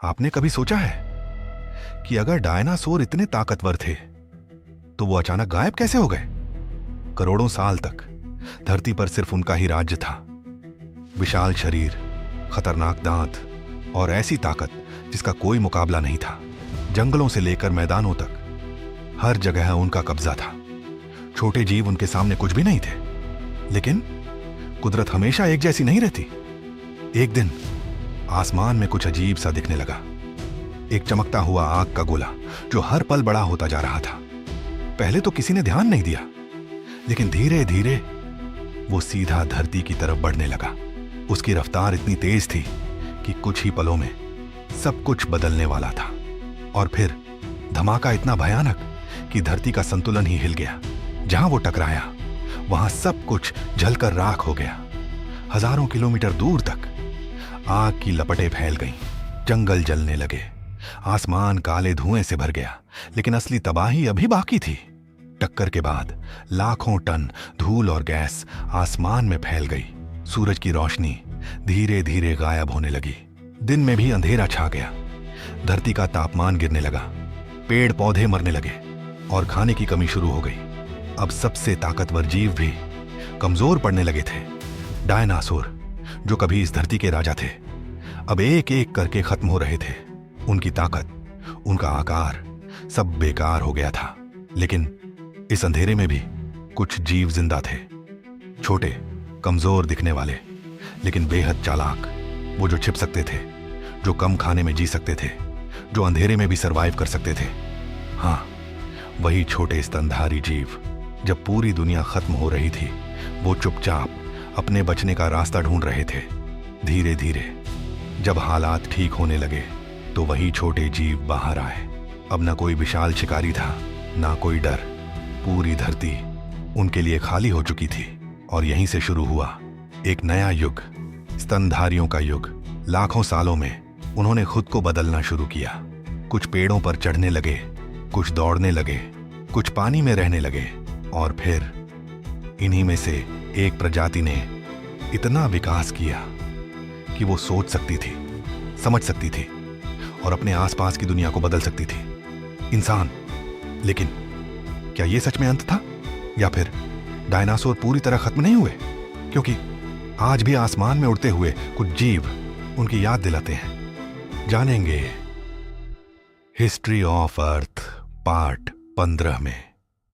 आपने कभी सोचा है कि अगर डायनासोर इतने ताकतवर थे तो वो अचानक गायब कैसे हो गए? करोड़ों साल तक धरती पर सिर्फ उनका ही राज्य था। विशाल शरीर, खतरनाक दांत और ऐसी ताकत जिसका कोई मुकाबला नहीं था। जंगलों से लेकर मैदानों तक हर जगह उनका कब्जा था। छोटे जीव उनके सामने कुछ भी नहीं थे। लेकिन कुदरत हमेशा एक जैसी नहीं रहती। एक दिन आसमान में कुछ अजीब सा दिखने लगा। एक चमकता हुआ आग का गोला जो हर पल बड़ा होता जा रहा था। पहले तो किसी ने ध्यान नहीं दिया, लेकिन धीरे धीरे वो सीधा धरती की तरफ बढ़ने लगा। उसकी रफ्तार इतनी तेज थी कि कुछ ही पलों में सब कुछ बदलने वाला था। और फिर धमाका इतना भयानक कि धरती का संतुलन ही हिल गया। जहां वो टकराया वहां सब कुछ जलकर राख हो गया। हजारों किलोमीटर दूर तक आग की लपटें फैल गईं। जंगल जलने लगे, आसमान काले धुएं से भर गया। लेकिन असली तबाही अभी बाकी थी। टक्कर के बाद लाखों टन धूल और गैस आसमान में फैल गई। सूरज की रोशनी धीरे धीरे गायब होने लगी। दिन में भी अंधेरा छा गया। धरती का तापमान गिरने लगा, पेड़ पौधे मरने लगे और खाने की कमी शुरू हो गई। अब सबसे ताकतवर जीव भी कमजोर पड़ने लगे थे। डायनासोर, जो कभी इस धरती के राजा थे, अब एक एक करके खत्म हो रहे थे। उनकी ताकत, उनका आकार सब बेकार हो गया था। लेकिन इस अंधेरे में भी कुछ जीव जिंदा थे। छोटे, कमजोर दिखने वाले, लेकिन बेहद चालाक। वो जो छिप सकते थे, जो कम खाने में जी सकते थे, जो अंधेरे में भी सरवाइव कर सकते थे। हाँ, वही छोटे स्तनधारी जीव। जब पूरी दुनिया खत्म हो रही थी, वो चुपचाप अपने बचने का रास्ता ढूंढ रहे थे। धीरे धीरे जब हालात ठीक होने लगे तो वही छोटे जीव बाहर आए। अब ना कोई विशाल शिकारी था, ना कोई डर। पूरी धरती उनके लिए खाली हो चुकी थी। और यहीं से शुरू हुआ एक नया युग, स्तनधारियों का युग। लाखों सालों में उन्होंने खुद को बदलना शुरू किया। कुछ पेड़ों पर चढ़ने लगे, कुछ दौड़ने लगे, कुछ पानी में रहने लगे। और फिर इन्हीं में से एक प्रजाति ने इतना विकास किया कि वो सोच सकती थी, समझ सकती थी और अपने आसपास की दुनिया को बदल सकती थी। इंसान। लेकिन क्या ये सच में अंत था, या फिर डायनासोर पूरी तरह खत्म नहीं हुए? क्योंकि आज भी आसमान में उड़ते हुए कुछ जीव उनकी याद दिलाते हैं। जानेंगे हिस्ट्री ऑफ अर्थ पार्ट 15 में।